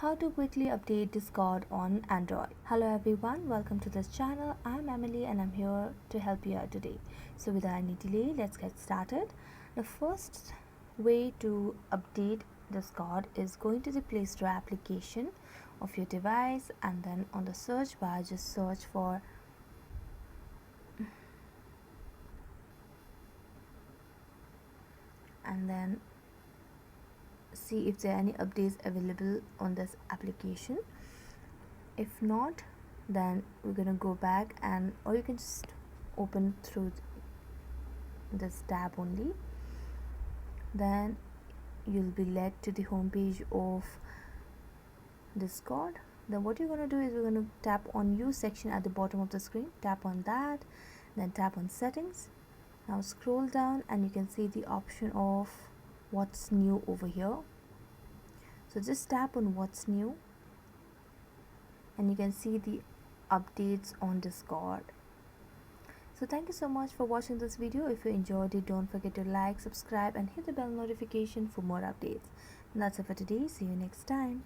How to quickly update Discord on Android. Hello everyone, welcome to this channel. I'm Emily and I'm here to help you out today. So without any delay, let's get started. The first way to update Discord is going to the Play Store application of your device, and then on the search bar just search for and then see if there are any updates available on this application. If not, then we're gonna go back, and or you can just open through this tab only. Then you'll be led to the home page of Discord. Then what you're gonna do is we're gonna tap on use section at the bottom of the screen. Tap on that, then tap on settings. Now scroll down and you can see the option of what's new over here. So just tap on what's new and you can see the updates on Discord. So thank you so much for watching this video. If you enjoyed it, don't forget to like, subscribe and hit the bell notification for more updates. And that's it for today. See you next time.